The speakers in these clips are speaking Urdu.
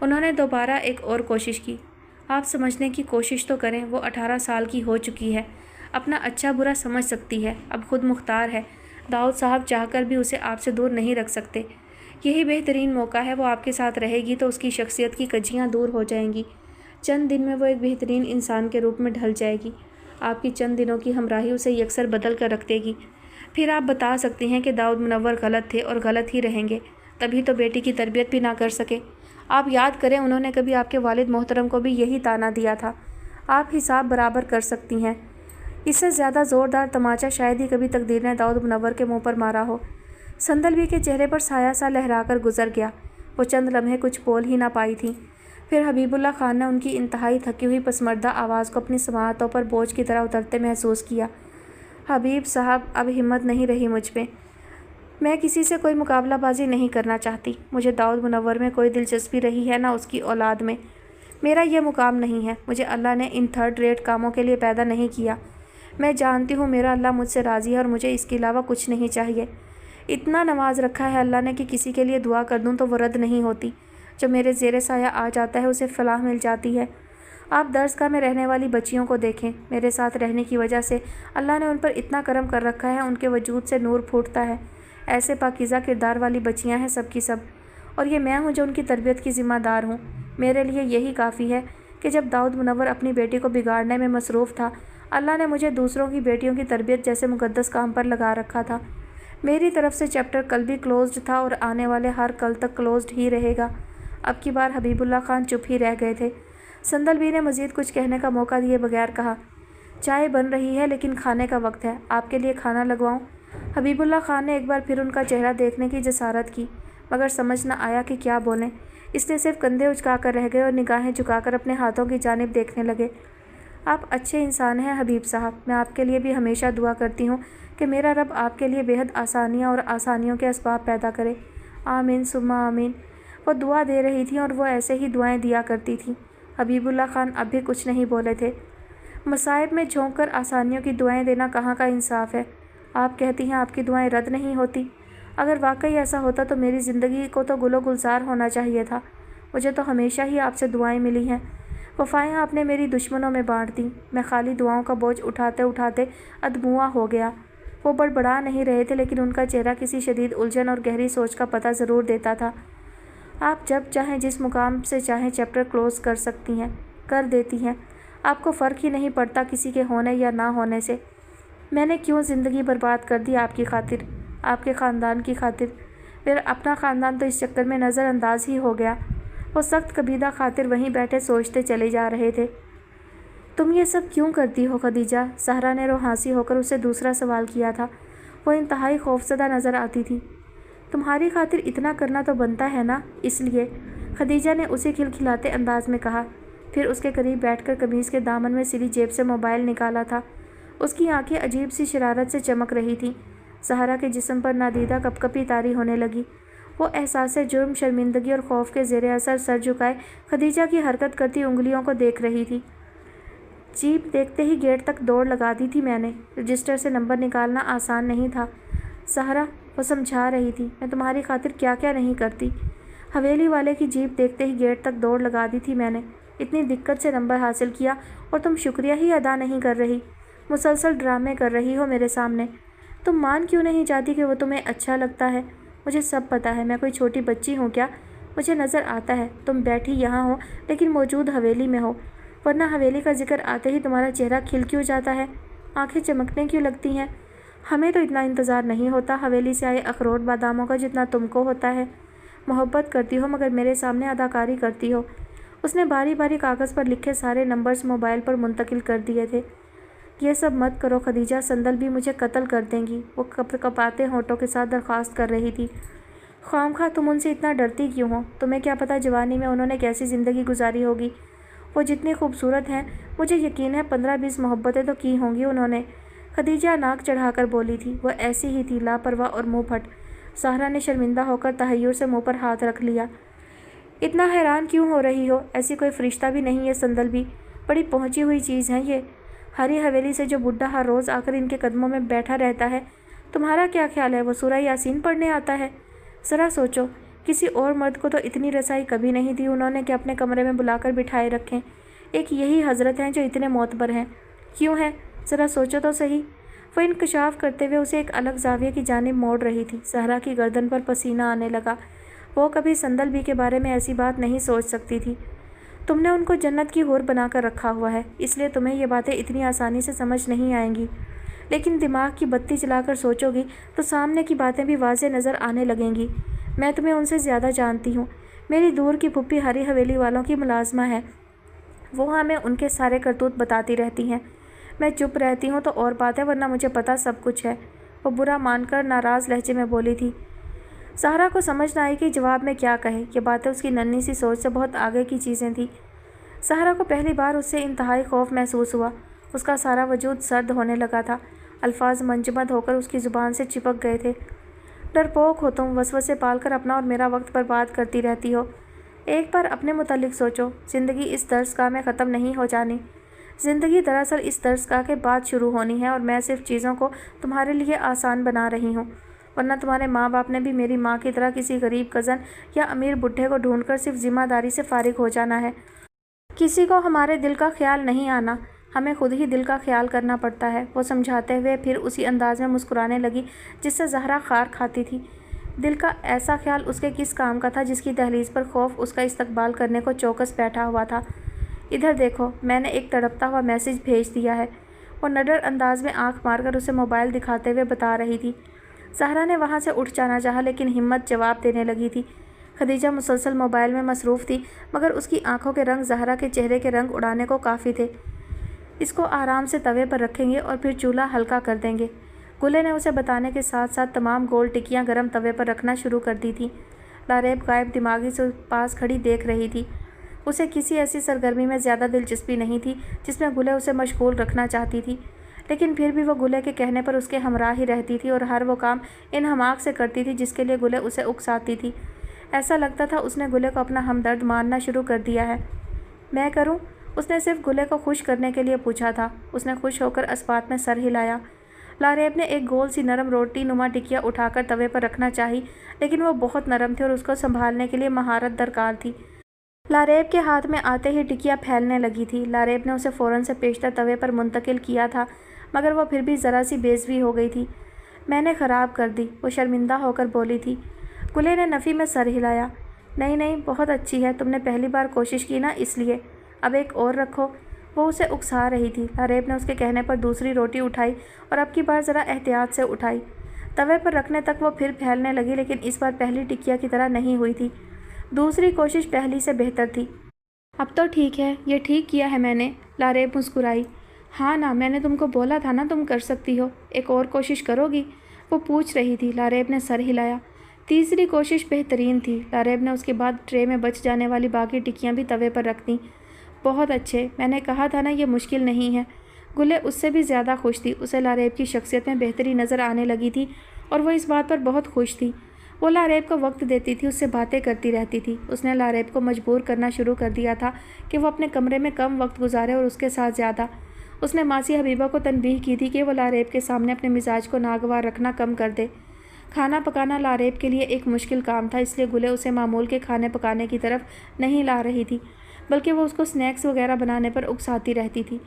انہوں نے دوبارہ ایک اور کوشش کی۔ آپ سمجھنے کی کوشش تو کریں، وہ 18 سال کی ہو چکی ہے، اپنا اچھا برا سمجھ سکتی ہے، اب خود مختار ہے۔ داؤد صاحب چاہ کر بھی اسے آپ سے دور نہیں رکھ سکتے۔ یہی بہترین موقع ہے، وہ آپ کے ساتھ رہے گی تو اس کی شخصیت کی کجیاں دور ہو جائیں گی، چند دن میں وہ ایک بہترین انسان کے روپ میں ڈھل جائے گی۔ آپ کی چند دنوں کی ہمراہی اسے یکسر بدل کر رکھ دے گی۔ پھر آپ بتا سکتی ہیں کہ داؤد منور غلط تھے اور غلط ہی رہیں گے، تبھی تو بیٹی کی تربیت بھی نہ کر سکے۔ آپ یاد کریں، انہوں نے کبھی آپ کے والد محترم کو بھی یہی طعنہ دیا تھا۔ آپ حساب برابر کر سکتی ہیں۔ اس سے زیادہ زوردار تماچا شاید ہی کبھی تقدیر نے داؤد منور کے منہ پر مارا ہو۔ سندلوی کے چہرے پر سایہ سا لہرا کر گزر گیا۔ وہ چند لمحے کچھ بول ہی نہ پائی تھی۔ پھر حبیب اللہ خان نے ان کی انتہائی تھکی ہوئی پسماندہ آواز کو اپنی سماعتوں پر بوجھ کی طرح اترتے محسوس کیا۔ حبیب صاحب، اب ہمت نہیں رہی مجھ میں۔ میں کسی سے کوئی مقابلہ بازی نہیں کرنا چاہتی۔ مجھے داؤد منور میں کوئی دلچسپی رہی ہے، نہ اس کی اولاد میں۔ میرا یہ مقام نہیں ہے۔ مجھے اللہ نے ان تھرڈ ریٹ کاموں کے لیے پیدا نہیں کیا۔ میں جانتی ہوں میرا اللہ مجھ سے راضی ہے اور مجھے اس کے علاوہ کچھ نہیں چاہیے۔ اتنا نواز رکھا ہے اللہ نے کہ کسی کے لیے دعا کر دوں تو وہ رد نہیں ہوتی۔ جو میرے زیر سایہ آ جاتا ہے اسے فلاح مل جاتی ہے۔ آپ درسگاہ میں رہنے والی بچیوں کو دیکھیں، میرے ساتھ رہنے کی وجہ سے اللہ نے ان پر اتنا کرم کر رکھا ہے، ان کے وجود سے نور پھوٹتا ہے۔ ایسے پاکیزہ کردار والی بچیاں ہیں سب کی سب، اور یہ میں ہوں جو ان کی تربیت کی ذمہ دار ہوں۔ میرے لیے یہی کافی ہے کہ جب داؤد منور اپنی بیٹی کو بگاڑنے میں مصروف تھا، اللہ نے مجھے دوسروں کی بیٹیوں کی تربیت جیسے مقدس کام پر لگا رکھا تھا۔ میری طرف سے چیپٹر کل بھی کلوزڈ تھا اور آنے والے ہر کل تک کلوزڈ ہی رہے گا۔ اب کی بار حبیب اللہ خان چپ ہی رہ گئے تھے۔ سندلوی نے مزید کچھ کہنے کا موقع دیے بغیر کہا، چائے بن رہی ہے لیکن کھانے کا وقت ہے، آپ کے لیے کھانا لگواؤں؟ حبیب اللہ خان نے ایک بار پھر ان کا چہرہ دیکھنے کی جسارت کی، مگر سمجھ نہ آیا کہ کیا بولیں، اس لیے صرف کندھے اچکا کر رہ گئے اور نگاہیں جھکا کر اپنے ہاتھوں کی جانب دیکھنے لگے۔ آپ اچھے انسان ہیں حبیب صاحب، میں آپ کے لیے بھی ہمیشہ دعا کرتی ہوں کہ میرا رب آپ کے لیے بےحد آسانیاں اور آسانیوں کے اسباب پیدا کرے۔ آمین ثم آمین۔ وہ دعا دے رہی تھیں اور وہ ایسے ہی دعائیں دیا کرتی تھیں۔ حبیب اللہ خان اب بھی کچھ نہیں بولے تھے۔ مصائب میں جھونک کر آسانیوں کی دعائیں دینا کہاں کا انصاف ہے؟ آپ کہتی ہیں آپ کی دعائیں رد نہیں ہوتی؟ اگر واقعی ایسا ہوتا تو میری زندگی کو تو گل و گلزار ہونا چاہیے تھا۔ مجھے تو ہمیشہ ہی آپ سے دعائیں ملی ہیں۔ وفائیں آپ نے میری دشمنوں میں بانٹ دیں۔ میں خالی دعاؤں کا بوجھ اٹھاتے اٹھاتے ادموا ہو گیا۔ وہ بڑبڑا نہیں رہے تھے لیکن ان کا چہرہ کسی شدید الجھن اور گہری سوچ کا پتہ ضرور دیتا تھا۔ آپ جب چاہیں جس مقام سے چاہیں چیپٹر کلوز کر سکتی ہیں، کر دیتی ہیں۔ آپ کو فرق ہی نہیں پڑتا کسی کے ہونے یا نہ ہونے سے۔ میں نے کیوں زندگی برباد کر دی آپ کی خاطر، آپ کے خاندان کی خاطر؟ پھر اپنا خاندان تو اس چکر میں نظر انداز ہی ہو گیا۔ وہ سخت کبیدہ خاطر وہیں بیٹھے سوچتے چلے جا رہے تھے۔ تم یہ سب کیوں کرتی ہو خدیجہ؟ سہرا نے روحانسی ہو کر اسے دوسرا سوال کیا تھا۔ وہ انتہائی خوفزدہ نظر آتی تھی۔ تمہاری خاطر اتنا کرنا تو بنتا ہے نا، اس لیے، خدیجہ نے اسی کھلکھلاتے انداز میں کہا۔ پھر اس کے قریب بیٹھ کر قمیض کے دامن میں سلی جیب سے موبائل نکالا تھا۔ اس کی آنکھیں عجیب سی شرارت سے چمک رہی تھیں۔ سہرا کے جسم پر نادیدہ کپ کپی طاری ہونے لگی۔ وہ احساس جرم، شرمندگی اور خوف کے زیر اثر سر جھکائے خدیجہ کی حرکت کرتی انگلیوں کو دیکھ رہی تھی۔ جیپ دیکھتے ہی گیٹ تک دوڑ لگا دی تھی میں نے۔ رجسٹر سے نمبر نکالنا آسان نہیں تھا سہرا، وہ سمجھا رہی تھی، میں تمہاری خاطر کیا کیا نہیں کرتی۔ حویلی والے کی جیپ دیکھتے ہی گیٹ تک دوڑ لگا دی تھی میں نے۔ اتنی دقت سے نمبر حاصل کیا اور تم شکریہ ہی ادا نہیں کر رہی، مسلسل ڈرامے کر رہی ہو میرے سامنے۔ تم مان کیوں نہیں جاتی کہ وہ تمہیں اچھا لگتا ہے؟ مجھے سب پتہ ہے، میں کوئی چھوٹی بچی ہوں کیا؟ مجھے نظر آتا ہے تم بیٹھی یہاں ہو لیکن موجود حویلی میں ہو، ورنہ حویلی کا ذکر آتے ہی تمہارا چہرہ کھل کیوں جاتا ہے، آنکھیں چمکنے کیوں لگتی ہیں؟ ہمیں تو اتنا انتظار نہیں ہوتا حویلی سے آئے اخروٹ باداموں کا جتنا تم کو ہوتا ہے۔ محبت کرتی ہو مگر میرے سامنے اداکاری کرتی ہو۔ اس نے باری باری کاغذ پر لکھے سارے نمبرز موبائل پر منتقل کر دیے تھے۔ یہ سب مت کرو خدیجہ، سندل بھی مجھے قتل کر دیں گی، وہ کپاتے ہونٹوں کے ساتھ درخواست کر رہی تھی۔ خواہ تم ان سے اتنا ڈرتی کیوں ہو؟ تمہیں کیا پتہ جوانی میں انہوں نے کیسی زندگی گزاری ہوگی؟ وہ جتنی خوبصورت ہیں مجھے یقین ہے 15-20 محبتیں تو کی ہوں گی انہوں نے۔ خدیجہ ناک چڑھا کر بولی تھی۔ وہ ایسی ہی تھی، لاپرواہ اور منہ پھٹ۔ سہرا نے شرمندہ ہو کر تحیر سے منہ پر ہاتھ رکھ لیا۔ اتنا حیران کیوں ہو رہی ہو؟ ایسی کوئی فرشتہ بھی نہیں ہے سندل بھی، بڑی پہنچی ہوئی چیز ہے یہ۔ ہری حویلی سے جو بڈھا ہر روز آ کر ان کے قدموں میں بیٹھا رہتا ہے، تمہارا کیا خیال ہے وہ سورہ یاسین پڑھنے آتا ہے؟ ذرا سوچو کسی اور مرد کو تو اتنی رسائی کبھی نہیں دی انہوں نے کہ اپنے کمرے میں بلا کر بٹھائے رکھیں۔ ایک یہی حضرت ہیں جو اتنے معتبر ہیں۔ کیوں ہیں؟ ذرا سوچو تو صحیح۔ وہ انکشاف کرتے ہوئے اسے ایک الگ زاویے کی جانب موڑ رہی تھی۔ زہرا کی گردن پر پسینہ آنے لگا۔ وہ کبھی سندل بی کے بارے میں ایسی بات نہیں سوچ سکتی تھی۔ تم نے ان کو جنت کی حور بنا کر رکھا ہوا ہے، اس لیے تمہیں یہ باتیں اتنی آسانی سے سمجھ نہیں آئیں گی، لیکن دماغ کی بتی جلا کر سوچو گی تو سامنے کی باتیں بھی واضح نظر آنے لگیں گی۔ میں تمہیں ان سے زیادہ جانتی ہوں۔ میری دور کی پھپھی ہری حویلی والوں کی ملازمہ ہے، وہ ہمیں ان کے سارے کرتوت بتاتی رہتی ہیں۔ میں چپ رہتی ہوں تو اور بات ہے، ورنہ مجھے پتہ سب کچھ ہے۔ وہ برا مان کر ناراض لہجے میں بولی تھی۔ زہرا کو سمجھ نہ آئی کہ جواب میں کیا کہے۔ یہ باتیں اس کی ننھی سی سوچ سے بہت آگے کی چیزیں تھیں۔ زہرا کو پہلی بار اس سے انتہائی خوف محسوس ہوا۔ اس کا سارا وجود سرد ہونے لگا تھا۔ الفاظ منجمد ہو کر اس کی زبان سے چپک گئے تھے۔ ڈرپوک ہو تم، وسوسے پال کر اپنا اور میرا وقت برباد کرتی رہتی ہو۔ ایک بار اپنے متعلق سوچو، زندگی اس درسگاہ میں ختم نہیں ہو جانی۔ زندگی دراصل اس درسگاہ کے بعد شروع ہونی ہے، اور میں صرف چیزوں کو تمہارے لیے آسان بنا رہی ہوں، ورنہ تمہارے ماں باپ نے بھی میری ماں کی طرح کسی غریب کزن یا امیر بڈھے کو ڈھونڈ کر صرف ذمہ داری سے فارغ ہو جانا ہے۔ کسی کو ہمارے دل کا خیال نہیں آنا، ہمیں خود ہی دل کا خیال کرنا پڑتا ہے۔ وہ سمجھاتے ہوئے پھر اسی انداز میں مسکرانے لگی جس سے زہرا خار کھاتی تھی۔ دل کا ایسا خیال اس کے کس کام کا تھا جس کی دہلیز پر خوف اس کا استقبال کرنے کو چوکس بیٹھا ہوا تھا۔ ادھر دیکھو، میں نے ایک تڑپتا ہوا میسج بھیج دیا ہے، وہ نڈر انداز میں آنکھ مار کر اسے موبائل دکھاتے ہوئے بتا رہی تھی۔ زہرا نے وہاں سے اٹھ جانا چاہا، لیکن ہمت جواب دینے لگی تھی۔ خدیجہ مسلسل موبائل میں مصروف تھی، مگر اس کی آنکھوں کے رنگ زہرا کے چہرے کے رنگ اڑانے کو کافی تھے۔ اس کو آرام سے توے پر رکھیں گے اور پھر چولہا ہلکا کر دیں گے۔ گلے نے اسے بتانے کے ساتھ ساتھ تمام گول ٹکیاں گرم توے پر رکھنا شروع کر دی تھیں۔ لاریب غائب دماغی سے پاس کھڑی دیکھ رہی تھی۔ اسے کسی ایسی سرگرمی میں زیادہ دلچسپی نہیں تھی جس میں گلے اسے مشغول رکھنا چاہتی تھی، لیکن پھر بھی وہ گلے کے کہنے پر اس کے ہمراہ ہی رہتی تھی اور ہر وہ کام انہماک سے کرتی تھی جس کے لیے گلے اسے اکساتی تھی۔ ایسا لگتا تھا اس نے گلے کو اپنا ہمدرد ماننا شروع کر دیا ہے۔ میں کروں؟ اس نے صرف گلے کو خوش کرنے کے لیے پوچھا تھا۔ اس نے خوش ہو کر اسبات میں سر ہلایا۔ لاریب نے ایک گول سی نرم روٹی نما ٹکیا اٹھا کر توے پر رکھنا چاہی، لیکن وہ بہت نرم تھی اور اس کو سنبھالنے کے لیے مہارت درکار تھی۔ لاریب کے ہاتھ میں آتے ہی ٹکیا پھیلنے لگی تھی۔ لاریب نے اسے فوراً سے پیشتر توے پر منتقل کیا تھا، مگر وہ پھر بھی ذرا سی بیزوی ہو گئی تھی۔ میں نے خراب کر دی، وہ شرمندہ ہو کر بولی تھی۔ گلے نے نفی میں سر ہلایا۔ نہیں نہیں، بہت اچھی ہے، تم نے پہلی بار کوشش کی نا، اس لیے۔ اب ایک اور رکھو۔ وہ اسے اکسا رہی تھی۔ لاریب نے اس کے کہنے پر دوسری روٹی اٹھائی اور اب کی بار ذرا احتیاط سے اٹھائی۔ توے پر رکھنے تک وہ پھر پھیلنے لگی، لیکن اس بار پہلی ٹکیا کی طرح نہیں ہوئی تھی۔ دوسری کوشش پہلی سے بہتر تھی۔ اب تو ٹھیک ہے، یہ ٹھیک کیا ہے میں نے، لاریب مسکرائی۔ ہاں نا، میں نے تم کو بولا تھا نا تم کر سکتی ہو۔ ایک اور کوشش کرو گی؟ وہ پوچھ رہی تھی۔ لاریب نے سر ہلایا۔ تیسری کوشش بہترین تھی۔ لاریب نے اس کے بعد ٹرے میں بچ جانے والی باقی ٹکیاں بھی توے پر رکھ دیں۔ بہت اچھے، میں نے کہا تھا نا یہ مشکل نہیں ہے۔ گلے اس سے بھی زیادہ خوش تھی۔ اسے لاریب کی شخصیت میں بہتری نظر آنے لگی تھی اور وہ اس بات پر بہت خوش تھی۔ وہ لاریب کو وقت دیتی تھی، اس سے باتیں کرتی رہتی تھی۔ اس نے لاریب کو مجبور کرنا شروع کر دیا تھا کہ وہ اپنے کمرے میں کم وقت گزارے اور اس کے ساتھ زیادہ۔ اس نے ماسی حبیبہ کو تنبیہ کی تھی کہ وہ لاریب کے سامنے اپنے مزاج کو ناگوار رکھنا کم کر دے۔ کھانا پکانا لاریب کے لیے ایک مشکل کام تھا، اس لیے گلے اسے معمول کے کھانے پکانے کی طرف نہیں لا رہی تھی، بلکہ وہ اس کو سنیکس وغیرہ بنانے پر اکساتی رہتی تھی۔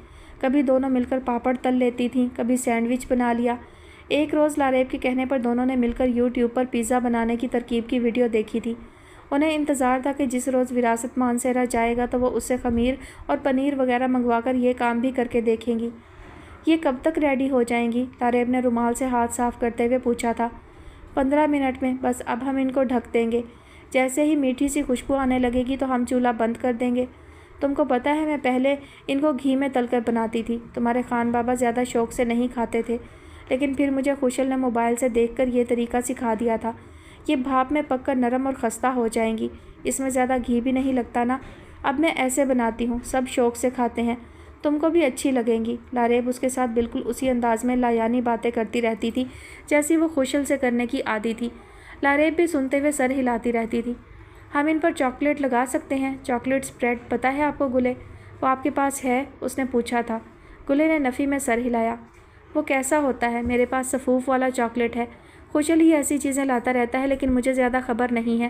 کبھی دونوں مل کر پاپڑ تل لیتی تھیں، کبھی سینڈوچ بنا لیا۔ ایک روز لاریب کے کہنے پر دونوں نے مل کر یوٹیوب پر پیزا بنانے کی ترکیب کی ویڈیو دیکھی تھی۔ انہیں انتظار تھا کہ جس روز وراثت مانسہرہ جائے گا تو وہ اس سے خمیر اور پنیر وغیرہ منگوا کر یہ کام بھی کر کے دیکھیں گی۔ یہ کب تک ریڈی ہو جائیں گی؟ لاریب نے رومال سے ہاتھ صاف کرتے ہوئے پوچھا تھا۔ 15 منٹ میں بس، اب ہم ان کو ڈھک دیں گے۔ جیسے ہی میٹھی سی خوشبو آنے لگے گی تو ہم چولہا بند کر دیں گے۔ تم کو پتہ ہے میں پہلے ان کو گھی میں تل کر بناتی تھی، تمہارے خان بابا زیادہ شوق سے نہیں کھاتے تھے، لیکن پھر مجھے خوشل نے موبائل سے دیکھ کر یہ طریقہ سکھا دیا تھا۔ یہ بھاپ میں پک کر نرم اور خستہ ہو جائیں گی، اس میں زیادہ گھی بھی نہیں لگتا نا۔ اب میں ایسے بناتی ہوں، سب شوق سے کھاتے ہیں، تم کو بھی اچھی لگیں گی۔ لاریب اس کے ساتھ بالکل اسی انداز میں لایانی باتیں کرتی رہتی تھی جیسی وہ خوشل سے کرنے کی عادی تھی۔ لاریب بھی سنتے ہوئے سر ہلاتی رہتی تھی۔ ہم ان پر چاکلیٹ لگا سکتے ہیں، چاکلیٹ اسپریڈ، پتہ ہے آپ کو گلے؟ وہ آپ کے پاس ہے؟ اس نے پوچھا تھا۔ گلے نے نفی میں سر ہلایا۔ وہ کیسا ہوتا ہے؟ میرے پاس سفوف والا چاکلیٹ ہے۔ خوشل ہی ایسی چیزیں لاتا رہتا ہے، لیکن مجھے زیادہ خبر نہیں ہے۔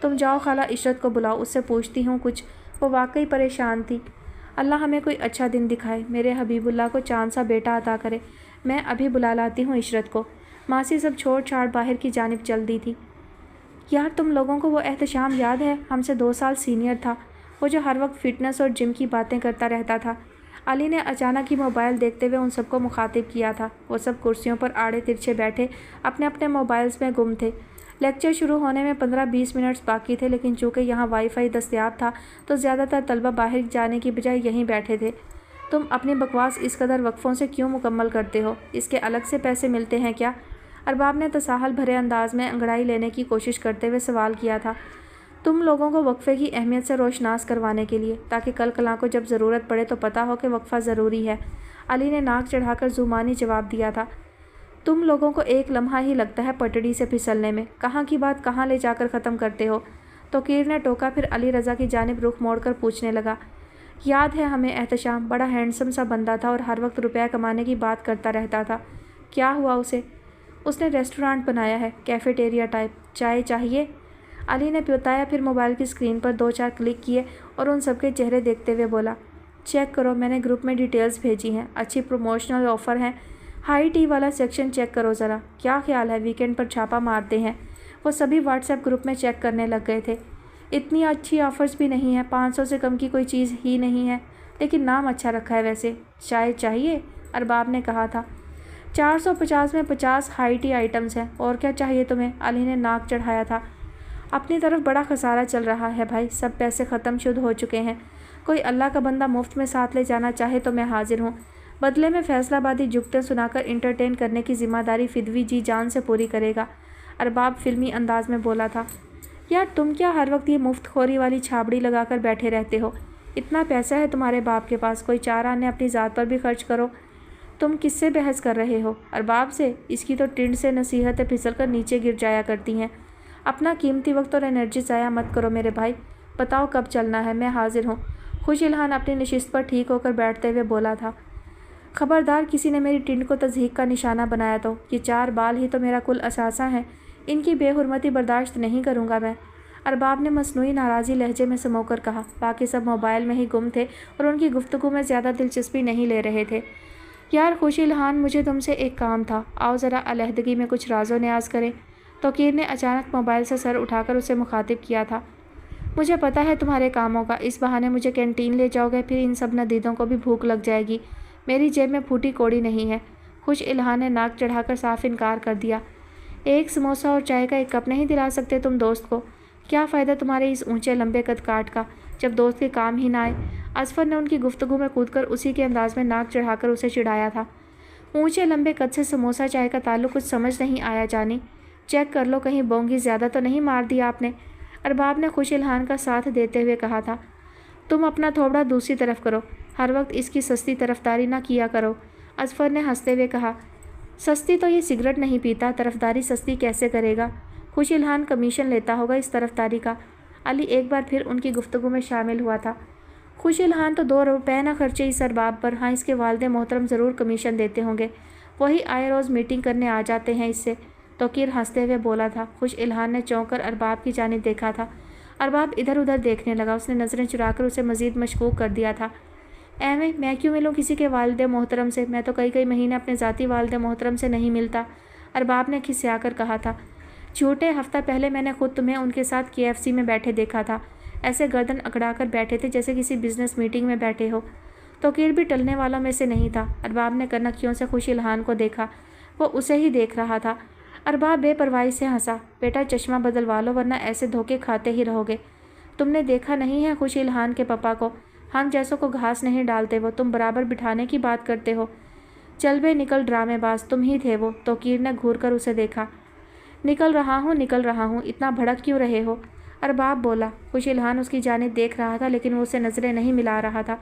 تم جاؤ خالہ عشرت کو بلاؤ، اس سے پوچھتی ہوں کچھ، وہ واقعی پریشان تھی۔ اللہ ہمیں کوئی اچھا دن دکھائے، میرے حبیب اللہ کو چاند سا بیٹا عطا کرے، میں ابھی بلا لاتی ہوں عشرت کو۔ ماسی سب چھوڑ چھاڑ باہر کی جانب چل دی تھی۔ یار تم لوگوں کو وہ احتشام یاد ہے؟ ہم سے 2 سال سینئر تھا، وہ جو ہر وقت فٹنس اور جم کی باتیں کرتا رہتا تھا۔ علی نے اچانک ہی موبائل دیکھتے ہوئے ان سب کو مخاطب کیا تھا۔ وہ سب کرسیوں پر آڑے ترچھے بیٹھے اپنے اپنے موبائلز میں گم تھے۔ لیکچر شروع ہونے میں 15-20 منٹس باقی تھے، لیکن چونکہ یہاں وائی فائی دستیاب تھا تو زیادہ تر طلبہ باہر جانے کی بجائے یہیں بیٹھے تھے۔ تم اپنی بکواس اس قدر وقفوں سے کیوں مکمل کرتے ہو؟ اس کے الگ سے پیسے ملتے ہیں کیا؟ ارباب نے تساہل بھرے انداز میں انگڑائی لینے کی کوشش کرتے ہوئے سوال کیا تھا۔ تم لوگوں کو وقفے کی اہمیت سے روشناس کروانے کے لیے، تاکہ کل کلاں کو جب ضرورت پڑے تو پتہ ہو کہ وقفہ ضروری ہے، علی نے ناک چڑھا کر زومانی جواب دیا تھا۔ تم لوگوں کو ایک لمحہ ہی لگتا ہے پٹڑی سے پھسلنے میں، کہاں کی بات کہاں لے جا کر ختم کرتے ہو؟ توقیر نے ٹوکا، پھر علی رضا کی جانب رخ موڑ کر پوچھنے لگا۔ یاد ہے ہمیں احتشام، بڑا ہینڈسم سا بندہ تھا اور ہر وقت روپیہ کمانے کی بات کرتا رہتا تھا۔ کیا ہوا اسے؟ اس نے ریسٹورانٹ بنایا ہے، کیفیٹیریا ٹائپ۔ چائے چاہیے؟ علی نے بتایا، پھر موبائل کی اسکرین پر 2-4 کلک کیے اور ان سب کے چہرے دیکھتے ہوئے بولا، چیک کرو، میں نے گروپ میں ڈیٹیلز بھیجی ہیں، اچھی پروموشنل آفر ہیں، ہائی ٹی والا سیکشن چیک کرو ذرا۔ کیا خیال ہے ویکینڈ پر چھاپا مارتے ہیں؟ وہ سبھی واٹس ایپ گروپ میں چیک کرنے لگ گئے تھے۔ اتنی اچھی آفرز بھی نہیں ہیں، 500 سے کم کی کوئی چیز ہی نہیں ہے، لیکن نام اچھا رکھا ہے ویسے۔ چائے چاہیے؟ ارباب نے کہا تھا۔ 450 میں 50 ہائی ٹی آئٹمز ہیں، اور کیا چاہیے تمہیں؟ علی نے ناک چڑھایا تھا۔ اپنی طرف بڑا خسارہ چل رہا ہے بھائی، سب پیسے ختم شد ہو چکے ہیں، کوئی اللہ کا بندہ مفت میں ساتھ لے جانا چاہے تو میں حاضر ہوں، بدلے میں فیصل آبادی جگتیں سنا کر انٹرٹین کرنے کی ذمہ داری فدوی جی جان سے پوری کرے گا، ارباب فلمی انداز میں بولا تھا۔ یار تم کیا ہر وقت یہ مفت خوری والی چھابڑی لگا کر بیٹھے رہتے ہو؟ اتنا پیسہ ہے تمہارے باپ کے پاس، کوئی 4 آنے اپنی ذات پر بھی خرچ کرو۔ تم کس سے بحث کر رہے ہو؟ ارباب سے؟ اس کی تو ٹنڈ سے نصیحتیں پھسل کر نیچے گر جایا کرتی ہیں۔ اپنا قیمتی وقت اور انرجی ضائع مت کرو میرے بھائی، بتاؤ کب چلنا ہے، میں حاضر ہوں۔ خوش الہان اپنی نشست پر ٹھیک ہو کر بیٹھتے ہوئے بولا تھا۔ خبردار کسی نے میری ٹنڈ کو تضحیک کا نشانہ بنایا تو، یہ 4 بال ہی تو میرا کل اثاثہ ہیں، ان کی بے حرمتی برداشت نہیں کروں گا میں، ارباب نے مصنوعی ناراضی لہجے میں سمو کر کہا۔ باقی سب موبائل میں ہی گم تھے اور ان کی گفتگو میں زیادہ دلچسپی نہیں لے رہے تھے۔ یار خوش الہان، مجھے تم سے ایک کام تھا، آؤ ذرا علیحدگی میں کچھ راز و نیاز کریں۔ توقیر نے اچانک موبائل سے سر اٹھا کر اسے مخاطب کیا تھا۔ مجھے پتہ ہے تمہارے کاموں کا، اس بہانے مجھے کینٹین لے جاؤ گے، پھر ان سب ندیدوں کو بھی بھوک لگ جائے گی، میری جیب میں پھوٹی کوڑی نہیں ہے۔ خوش الہان نے ناک چڑھا کر صاف انکار کر دیا۔ ایک سموسہ اور چائے کا ایک کپ نہیں دلا سکتے تم دوست کو؟ کیا فائدہ تمہارے اس اونچے لمبے قد کاٹ کا، جب دوست کے کام ہی نہ آئے؟ اظفر نے ان کی گفتگو میں کود کر اسی کے انداز میں ناک چڑھا کر اسے چڑھایا تھا۔ اونچے لمبے قد سے سموسہ چائے کا تعلق کچھ سمجھ نہیں آیا جانی، چیک کر لو کہیں بونگی زیادہ تو نہیں مار دی آپ نے، ارباب نے خوش الہان کا ساتھ دیتے ہوئے کہا تھا۔ تم اپنا تھوبڑا دوسری طرف کرو، ہر وقت اس کی سستی طرفداری نہ کیا کرو، اظفر نے ہنستے ہوئے کہا۔ سستی تو یہ سگریٹ نہیں پیتا، طرفداری سستی کیسے کرے گا؟ خوش الہان کمیشن لیتا ہوگا اس طرفداری کا، علی ایک بار پھر ان کی گفتگو میں شامل ہوا تھا۔ خوش الہان تو 2 روپے نہ خرچے اس ارباب پر، ہاں اس کے والد محترم ضرور کمیشن دیتے ہوں گے، وہی آئے روز میٹنگ کرنے آ جاتے ہیں اس سے، توقیر ہنستے ہوئے بولا تھا۔ خوش الہان نے چونک کر ارباب کی جانب دیکھا تھا۔ ارباب ادھر ادھر دیکھنے لگا، اس نے نظریں چرا کر اسے مزید مشکوک کر دیا تھا۔ ایویں میں کیوں ملوں کسی کے والد محترم سے، میں تو کئی مہینے اپنے ذاتی والد محترم سے نہیں ملتا، ارباب نے کھسیا کر کہا تھا۔ جھوٹے، ہفتہ پہلے میں نے خود تمہیں ان کے ساتھ KFC میں بیٹھے دیکھا تھا، ایسے گردن اکڑا کر بیٹھے تھے جیسے کسی بزنس میٹنگ میں بیٹھے ہو۔ توقیر بھی ٹلنے والوں میں سے نہیں تھا۔ ارباب نے کنکھیوں سے خوش الہان کو دیکھا، وہ اسے ہی دیکھ رہا تھا۔ ارباب بے پرواہی سے ہنسا۔ بیٹا چشمہ بدلوا لو ورنہ ایسے دھوکے کھاتے ہی رہو گے، تم نے دیکھا نہیں ہے خوش الہان کے پپا کو، ہم جیسوں کو گھاس نہیں ڈالتے وہ، تم برابر بٹھانے کی بات کرتے ہو۔ چل بے نکل ڈرامے باز، تم ہی تھے وہ، توقیر نے گھور کر اسے دیکھا۔ نکل رہا ہوں، اتنا بھڑک کیوں رہے ہو؟ ارباب بولا۔ خوش الہان اس کی جانب دیکھ رہا تھا لیکن وہ اسے نظریں نہیں ملا رہا تھا۔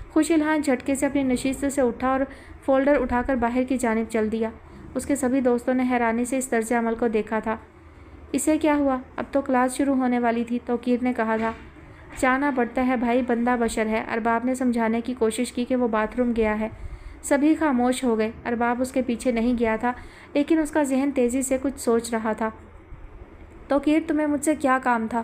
خوش الہان جھٹکے سے اپنی نشست سے اٹھا اور فولڈر اٹھا کر باہر کی جانب چل دیا۔ اس کے سبھی دوستوں نے حیرانی سے اس طرز عمل کو دیکھا تھا۔ اسے کیا ہوا؟ اب تو کلاس شروع ہونے والی تھی، توقیر نے کہا تھا۔ جانا پڑتا ہے بھائی، بندہ بشر ہے، ارباب نے سمجھانے کی کوشش کی کہ وہ باتھ روم گیا ہے۔ سبھی خاموش ہو گئے۔ ارباب اس کے پیچھے نہیں گیا تھا لیکن اس کا ذہن تیزی سے کچھ سوچ رہا تھا۔ توقیر تمہیں مجھ سے کیا کام تھا؟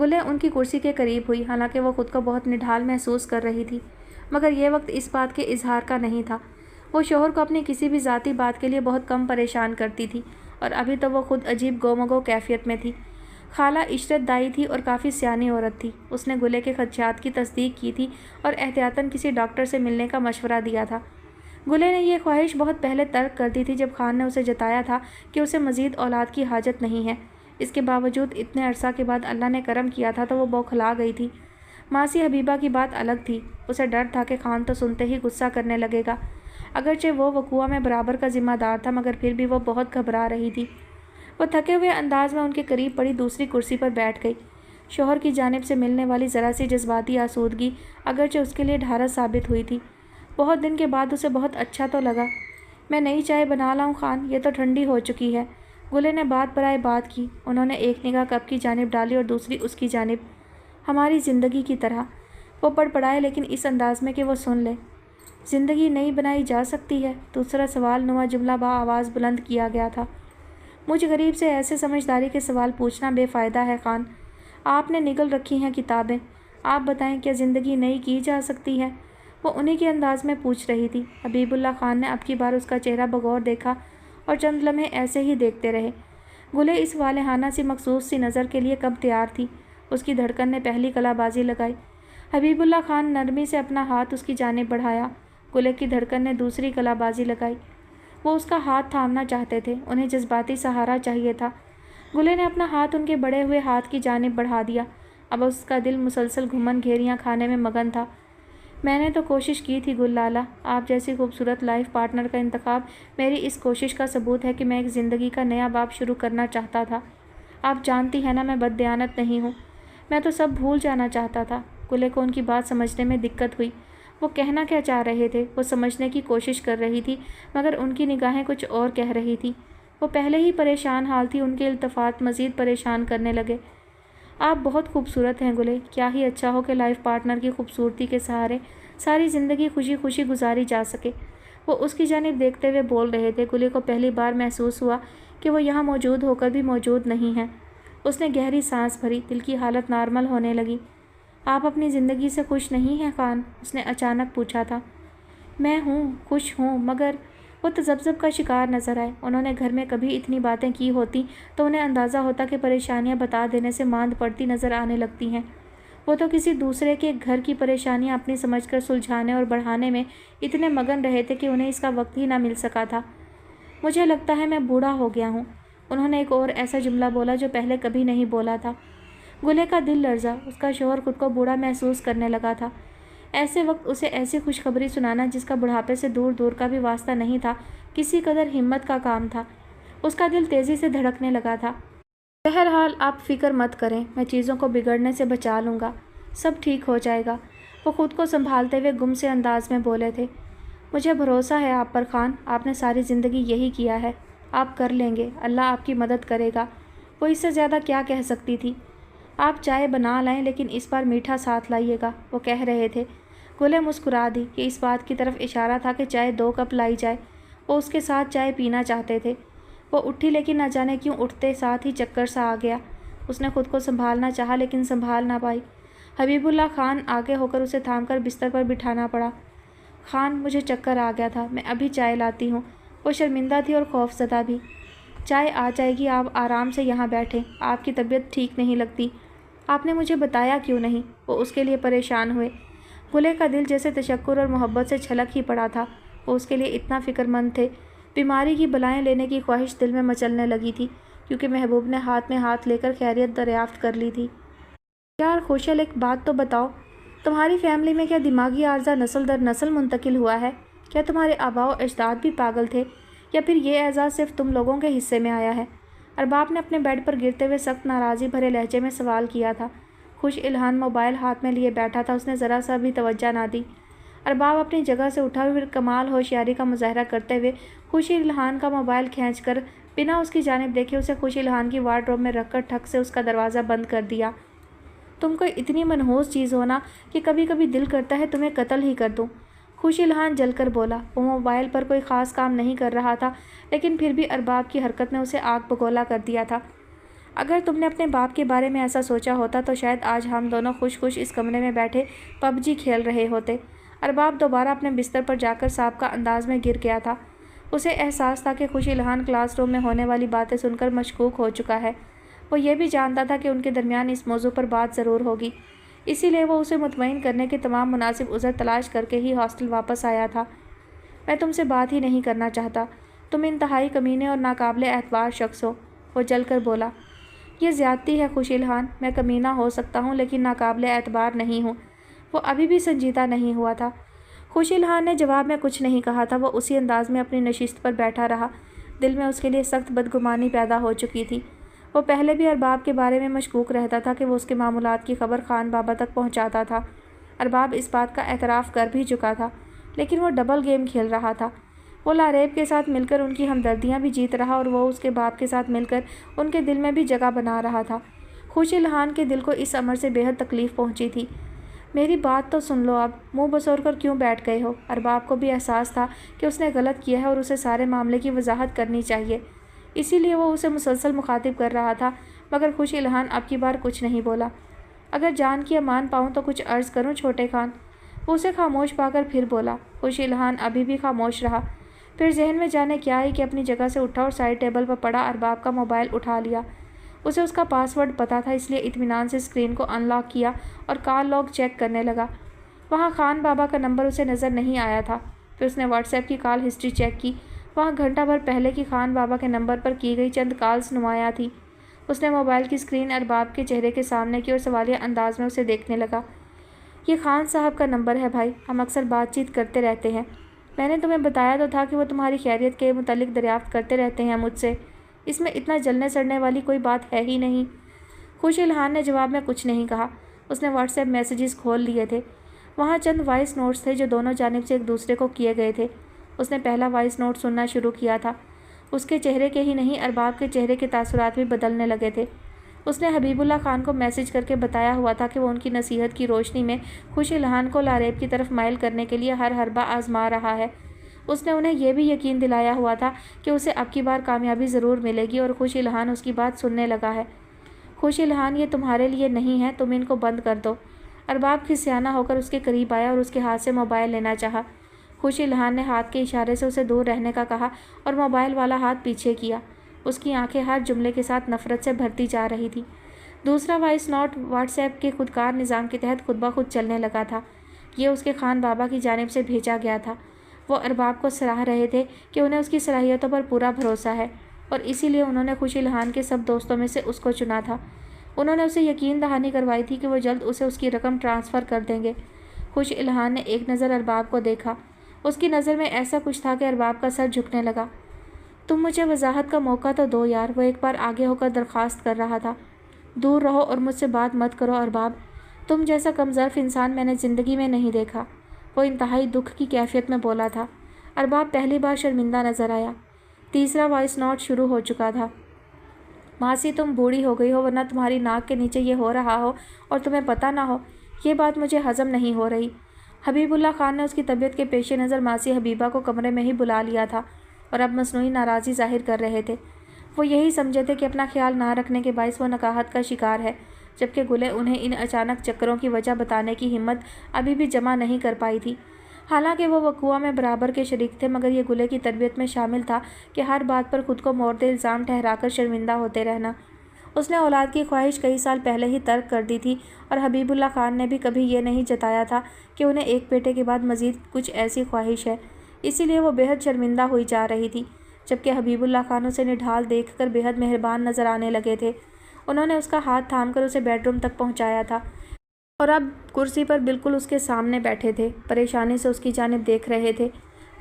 گلے ان کی کرسی کے قریب ہوئی، حالانکہ وہ خود کو بہت نڈھال محسوس کر رہی تھی، مگر یہ وقت اس بات کے اظہار کا نہیں تھا۔ وہ شوہر کو اپنی کسی بھی ذاتی بات کے لیے بہت کم پریشان کرتی تھی، اور ابھی تو وہ خود عجیب گومگو کیفیت میں تھی۔ خالہ عشرت دائی تھی اور کافی سیانی عورت تھی۔ اس نے گلے کے خدشات کی تصدیق کی تھی اور احتیاطاً کسی ڈاکٹر سے ملنے کا مشورہ دیا تھا۔ گلے نے یہ خواہش بہت پہلے ترک کر دی تھی جب خان نے اسے جتایا تھا کہ اسے مزید اولاد کی حاجت نہیں ہے۔ اس کے باوجود اتنے عرصہ کے بعد اللہ نے کرم کیا تھا تو وہ بوکھلا گئی تھی۔ ماسی حبیبہ کی بات الگ تھی۔ اسے ڈر تھا کہ خان تو سنتے ہی غصہ کرنے لگے گا۔ اگرچہ وہ وقوعہ میں برابر کا ذمہ دار تھا، مگر پھر بھی وہ بہت گھبرا رہی تھی۔ وہ تھکے ہوئے انداز میں ان کے قریب پڑی دوسری کرسی پر بیٹھ گئی۔ شوہر کی جانب سے ملنے والی ذرا سی جذباتی آسودگی اگرچہ اس کے لیے ڈھارس ثابت ہوئی تھی، بہت دن کے بعد اسے بہت اچھا تو لگا۔ میں نئی چائے بنا لاؤں خان؟ یہ تو ٹھنڈی ہو چکی ہے۔ گلے نے بات برائے بات کی۔ انہوں نے ایک نگاہ کپ کی جانب ڈالی اور دوسری اس کی جانب۔ ہماری زندگی کی طرح، وہ پڑپڑائے، لیکن اس انداز میں کہ وہ سن لے۔ زندگی نئی بنائی جا سکتی ہے؟ دوسرا سوال نما جملہ آواز بلند کیا گیا تھا۔ مجھ غریب سے ایسے سمجھداری کے سوال پوچھنا بے فائدہ ہے خان۔ آپ نے نگل رکھی ہیں کتابیں۔ آپ بتائیں، کیا زندگی نئی کی جا سکتی ہے؟ وہ انہی کے انداز میں پوچھ رہی تھی۔ حبیب اللہ خان نے اب کی بار اس کا چہرہ بغور دیکھا اور چند لمحے ایسے ہی دیکھتے رہے۔ گلے اس والہانہ سی مخصوص سی نظر کے لیے کب تیار تھی؟ اس کی دھڑکن نے پہلی کلا بازی لگائی۔ حبیب اللہ خان نرمی سے اپنا ہاتھ اس کی جانب بڑھایا۔ گلے کی دھڑکن نے دوسری کلا بازی لگائی۔ وہ اس کا ہاتھ تھامنا چاہتے تھے، انہیں جذباتی سہارا چاہیے تھا۔ گلے نے اپنا ہاتھ ان کے بڑھے ہوئے ہاتھ کی جانب بڑھا دیا۔ اب اس کا دل مسلسل گھمن گھیریاں کھانے میں مگن تھا۔ میں نے تو کوشش کی تھی گل لالہ۔ آپ جیسی خوبصورت لائف پارٹنر کا انتخاب میری اس کوشش کا ثبوت ہے کہ میں ایک زندگی کا نیا باب شروع کرنا چاہتا تھا۔ آپ جانتی ہیں نا میں بددیانت نہیں ہوں۔ میں تو سب بھول جانا چاہتا تھا۔ گلے کو ان کی بات سمجھنے میں دقت ہوئی۔ وہ کہنا کیا چاہ رہے تھے؟ وہ سمجھنے کی کوشش کر رہی تھی، مگر ان کی نگاہیں کچھ اور کہہ رہی تھی۔ وہ پہلے ہی پریشان حال تھی، ان کے التفات مزید پریشان کرنے لگے۔ آپ بہت خوبصورت ہیں گلے۔ کیا ہی اچھا ہو کہ لائف پارٹنر کی خوبصورتی کے سہارے ساری زندگی خوشی خوشی گزاری جا سکے۔ وہ اس کی جانب دیکھتے ہوئے بول رہے تھے۔ گلے کو پہلی بار محسوس ہوا کہ وہ یہاں موجود ہو کر بھی موجود نہیں ہیں۔ اس نے گہری سانس بھری، دل کی حالت نارمل ہونے لگی۔ آپ اپنی زندگی سے خوش نہیں ہیں خان؟ اس نے اچانک پوچھا تھا۔ میں ہوں، خوش ہوں، مگر وہ تذبذب کا شکار نظر آئے۔ انہوں نے گھر میں کبھی اتنی باتیں کی ہوتی تو انہیں اندازہ ہوتا کہ پریشانیاں بتا دینے سے ماند پڑتی نظر آنے لگتی ہیں۔ وہ تو کسی دوسرے کے گھر کی پریشانیاں اپنی سمجھ کر سلجھانے اور بڑھانے میں اتنے مگن رہے تھے کہ انہیں اس کا وقت ہی نہ مل سکا تھا۔ مجھے لگتا ہے میں بوڑھا ہو گیا ہوں۔ انہوں نے ایک اور ایسا جملہ بولا جو پہلے کبھی نہیں بولا تھا۔ گلے کا دل لرزا۔ اس کا شوہر خود کو بوڑھا محسوس کرنے لگا تھا۔ ایسے وقت اسے ایسی خوشخبری سنانا جس کا بڑھاپے سے دور دور کا بھی واسطہ نہیں تھا، کسی قدر ہمت کا کام تھا۔ اس کا دل تیزی سے دھڑکنے لگا تھا۔ بہرحال آپ فکر مت کریں، میں چیزوں کو بگڑنے سے بچا لوں گا، سب ٹھیک ہو جائے گا۔ وہ خود کو سنبھالتے ہوئے گم سے انداز میں بولے تھے۔ مجھے بھروسہ ہے آپ پر خان، آپ نے ساری زندگی یہی کیا ہے، آپ کر لیں گے، اللہ آپ کی مدد کرے گا۔ وہ اس سے زیادہ کیا کہہ سکتی تھی؟ آپ چائے بنا لائیں، لیکن اس بار میٹھا ساتھ لائیے گا، وہ کہہ رہے تھے۔ گلے مسکرا دی کہ اس بات کی طرف اشارہ تھا کہ چائے 2 کپ لائی جائے۔ وہ اس کے ساتھ چائے پینا چاہتے تھے۔ وہ اٹھی، لیکن نہ جانے کیوں اٹھتے ساتھ ہی چکر سا آ گیا۔ اس نے خود کو سنبھالنا چاہا لیکن سنبھال نہ پائی۔ حبیب اللہ خان آگے ہو کر اسے تھام کر بستر پر بٹھانا پڑا۔ خان، مجھے چکر آ گیا تھا، میں ابھی چائے لاتی ہوں۔ وہ شرمندہ تھی اور خوف زدہ بھی۔ چائے آ جائے گی، آپ آرام سے یہاں بیٹھیں، آپ کی طبیعت ٹھیک نہیں لگتی۔ آپ نے مجھے بتایا کیوں نہیں؟ وہ اس کے لیے پریشان ہوئے۔ گلے کا دل جیسے تشکر اور محبت سے چھلک ہی پڑا تھا۔ وہ اس کے لیے اتنا فکر مند تھے۔ بیماری کی بلائیں لینے کی خواہش دل میں مچلنے لگی تھی، کیونکہ محبوب نے ہاتھ میں ہاتھ لے کر خیریت دریافت کر لی تھی۔ یار خوشل، ایک بات تو بتاؤ، تمہاری فیملی میں کیا دماغی عارضہ نسل در نسل منتقل ہوا ہے؟ کیا تمہارے آباء و اجداد بھی پاگل تھے، یا پھر یہ اعزاز صرف تم لوگوں کے حصے میں آیا ہے؟ ارباب نے اپنے بیڈ پر گرتے ہوئے سخت ناراضی بھرے لہجے میں سوال کیا تھا۔ خوش الہان موبائل ہاتھ میں لیے بیٹھا تھا، اس نے ذرا سا بھی توجہ نہ دی۔ ارباب اپنی جگہ سے اٹھا پھر کمال ہوشیاری کا مظاہرہ کرتے ہوئے خوش الہان کا موبائل کھینچ کر بنا اس کی جانب دیکھے اسے خوش الہان کی وارڈروب میں رکھ کر ٹھک سے اس کا دروازہ بند کر دیا۔ تم کوئی اتنی منحوس چیز ہونا کہ کبھی کبھی دل کرتا ہے تمہیں قتل ہی کر دوں، خوش الہان جل کر بولا۔ وہ موبائل پر کوئی خاص کام نہیں کر رہا تھا، لیکن پھر بھی ارباب کی حرکت نے اسے آگ بگولا کر دیا تھا۔ اگر تم نے اپنے باپ کے بارے میں ایسا سوچا ہوتا تو شاید آج ہم دونوں خوش خوش اس کمرے میں بیٹھے پب جی کھیل رہے ہوتے۔ ارباب دوبارہ اپنے بستر پر جا کر سابقہ انداز میں گر گیا تھا۔ اسے احساس تھا کہ خوش الہان کلاس روم میں ہونے والی باتیں سن کر مشکوک ہو چکا ہے۔ وہ یہ بھی جانتا تھا کہ ان کے درمیان اس موضوع پر بات ضرور ہوگی، اسی لیے وہ اسے مطمئن کرنے کے تمام مناسب عذر تلاش کر کے ہی ہاسٹل واپس آیا تھا۔ میں تم سے بات ہی نہیں کرنا چاہتا، تم انتہائی کمینے اور ناقابل اعتبار شخص ہو، وہ جل کر بولا۔ یہ زیادتی ہے خوش الہان، میں کمینہ ہو سکتا ہوں لیکن ناقابل اعتبار نہیں ہوں۔ وہ ابھی بھی سنجیدہ نہیں ہوا تھا۔ خوش الہان نے جواب میں کچھ نہیں کہا تھا۔ وہ اسی انداز میں اپنی نشست پر بیٹھا رہا۔ دل میں اس کے لیے سخت بدگمانی پیدا ہو چکی تھی۔ وہ پہلے بھی ارباب کے بارے میں مشکوک رہتا تھا کہ وہ اس کے معمولات کی خبر خان بابا تک پہنچاتا تھا۔ ارباب اس بات کا اعتراف کر بھی چکا تھا، لیکن وہ ڈبل گیم کھیل رہا تھا۔ وہ لاریب کے ساتھ مل کر ان کی ہمدردیاں بھی جیت رہا اور وہ اس کے باپ کے ساتھ مل کر ان کے دل میں بھی جگہ بنا رہا تھا۔ خوش الہان کے دل کو اس امر سے بے حد تکلیف پہنچی تھی۔ میری بات تو سن لو، اب منہ بسور کر کیوں بیٹھ گئے ہو؟ ارباب کو بھی احساس تھا کہ اس نے غلط کیا ہے اور اسے سارے معاملے کی وضاحت کرنی چاہیے، اسی لیے وہ اسے مسلسل مخاطب کر رہا تھا، مگر خوش الہان اب کی بار کچھ نہیں بولا۔ اگر جان کی امان پاؤں تو کچھ عرض کروں چھوٹے خان؟ وہ اسے خاموش پا کر پھر بولا۔ خوش الہان ابھی بھی خاموش رہا۔ پھر ذہن میں جانے کیا آئی کہ اپنی جگہ سے اٹھا اور سائڈ ٹیبل پر پڑا ارباب کا موبائل اٹھا لیا۔ اسے اس کا پاس ورڈ پتہ تھا، اس لیے اطمینان سے اسکرین کو ان لاک کیا اور کال لاگ چیک کرنے لگا۔ وہاں خان بابا کا نمبر اسے نظر نہیں آیا تھا۔ پھر اس نے واٹس ایپ کی کال ہسٹری چیک کی۔ وہاں گھنٹہ بھر پہلے کی خان بابا کے نمبر پر کی گئی چند کالز نمایاں تھی۔ اس نے موبائل کی اسکرین ارباب کے چہرے کے سامنے کی اور سوالیہ انداز میں اسے دیکھنے لگا۔ یہ خان صاحب کا نمبر ہے بھائی، ہم اکثر بات چیت کرتے رہتے ہیں۔ میں نے تمہیں بتایا تو تھا کہ وہ تمہاری خیریت کے متعلق دریافت کرتے رہتے ہیں مجھ سے، اس میں اتنا جلنے سڑنے والی کوئی بات ہے ہی نہیں۔ خوش الہان نے جواب میں کچھ نہیں کہا۔ اس نے واٹس ایپ میسیجز کھول لیے تھے۔ وہاں چند وائس نوٹس تھے جو دونوں جانب سے ایک دوسرے کو کیے گئے تھے۔ اس نے پہلا وائس نوٹ سننا شروع کیا تھا۔ اس کے چہرے کے ہی نہیں، ارباب کے چہرے کے تاثرات بھی بدلنے لگے تھے۔ اس نے حبیب اللہ خان کو میسج کر کے بتایا ہوا تھا کہ وہ ان کی نصیحت کی روشنی میں خوش الہان کو لاریب کی طرف مائل کرنے کے لیے ہر حربہ آزما رہا ہے۔ اس نے انہیں یہ بھی یقین دلایا ہوا تھا کہ اسے اب کی بار کامیابی ضرور ملے گی اور خوش الہان اس کی بات سننے لگا ہے۔ خوش الہان یہ تمہارے لیے نہیں ہے، تم ان کو بند کر دو۔ ارباب کھسیانہ ہو کر اس کے قریب آیا اور اس کے ہاتھ سے موبائل لینا چاہا۔ خوش الہان نے ہاتھ کے اشارے سے اسے دور رہنے کا کہا اور موبائل والا ہاتھ پیچھے کیا۔ اس کی آنکھیں ہر جملے کے ساتھ نفرت سے بھرتی جا رہی تھی۔ دوسرا وائس نوٹ واٹس ایپ کے خودکار نظام کے تحت خود بخود چلنے لگا تھا۔ یہ اس کے خان بابا کی جانب سے بھیجا گیا تھا۔ وہ ارباب کو سراہ رہے تھے کہ انہیں اس کی صلاحیتوں پر پورا بھروسہ ہے اور اسی لیے انہوں نے خوش الہان کے سب دوستوں میں سے اس کو چنا تھا۔ انہوں نے اسے یقین دہانی کروائی تھی کہ وہ جلد اسے اس کی رقم ٹرانسفر کر دیں گے۔ خوش الہان نے ایک نظر ارباب کو دیکھا۔ اس کی نظر میں ایسا کچھ تھا کہ ارباب کا سر جھکنے لگا۔ تم مجھے وضاحت کا موقع تو دو یار، وہ ایک بار آگے ہو کر درخواست کر رہا تھا۔ دور رہو اور مجھ سے بات مت کرو ارباب، تم جیسا کمظرف انسان میں نے زندگی میں نہیں دیکھا، وہ انتہائی دکھ کی کیفیت میں بولا تھا۔ ارباب پہلی بار شرمندہ نظر آیا۔ تیسرا وائس نوٹ شروع ہو چکا تھا۔ ماسی تم بوڑھی ہو گئی ہو ورنہ تمہاری ناک کے نیچے یہ ہو رہا ہو اور تمہیں پتہ نہ ہو، یہ بات مجھے ہضم نہیں ہو رہی۔ حبیب اللہ خان نے اس کی طبیعت کے پیش نظر ماسی حبیبہ کو کمرے میں ہی بلا لیا تھا اور اب مصنوعی ناراضی ظاہر کر رہے تھے۔ وہ یہی سمجھے تھے کہ اپنا خیال نہ رکھنے کے باعث وہ نکاہت کا شکار ہے، جبکہ گلے انہیں ان اچانک چکروں کی وجہ بتانے کی ہمت ابھی بھی جمع نہیں کر پائی تھی۔ حالانکہ وہ وقوع میں برابر کے شریک تھے، مگر یہ گلے کی تربیت میں شامل تھا کہ ہر بات پر خود کو مورد الزام ٹھہرا کر شرمندہ ہوتے رہنا۔ اس نے اولاد کی خواہش کئی سال پہلے ہی ترک کر دی تھی اور حبیب اللہ خان نے بھی کبھی یہ نہیں جتایا تھا کہ انہیں ایک بیٹے کے بعد مزید کچھ ایسی خواہش ہے، اسی لیے وہ بے حد شرمندہ ہوئی جا رہی تھی، جبکہ حبیب اللہ خان اسے نڈھال دیکھ کر بے حد مہربان نظر آنے لگے تھے۔ انہوں نے اس کا ہاتھ تھام کر اسے بیڈ روم تک پہنچایا تھا اور اب کرسی پر بالکل اس کے سامنے بیٹھے تھے، پریشانی سے اس کی جانب دیکھ رہے تھے۔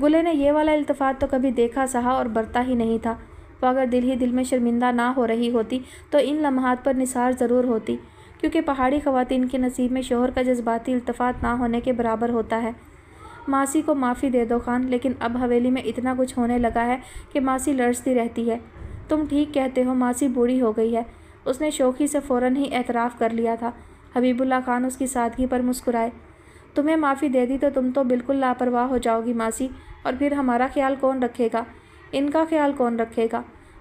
گلے نے یہ والا التفات تو کبھی دیکھا سہا اور برتا ہی نہیں تھا۔ وہ اگر دل ہی دل میں شرمندہ نہ ہو رہی ہوتی تو ان لمحات پر نثار ضرور ہوتی، کیونکہ پہاڑی خواتین کے نصیب میں شوہر کا جذباتی التفات نہ ہونے کے برابر ہوتا ہے۔ ماسی کو معافی دے دو خان، لیکن اب حویلی میں اتنا کچھ ہونے لگا ہے کہ ماسی لرزتی رہتی ہے۔ تم ٹھیک کہتے ہو، ماسی بوڑھی ہو گئی ہے۔ اس نے شوخی سے فوراً ہی اعتراف کر لیا تھا۔ حبیب اللہ خان اس کی سادگی پر مسکرائے۔ تمہیں معافی دے دی تو تم تو بالکل لاپرواہ ہو جاؤ گی ماسی، اور پھر ہمارا خیال کون رکھے گا؟ ان کا خیال کون رکھے گا؟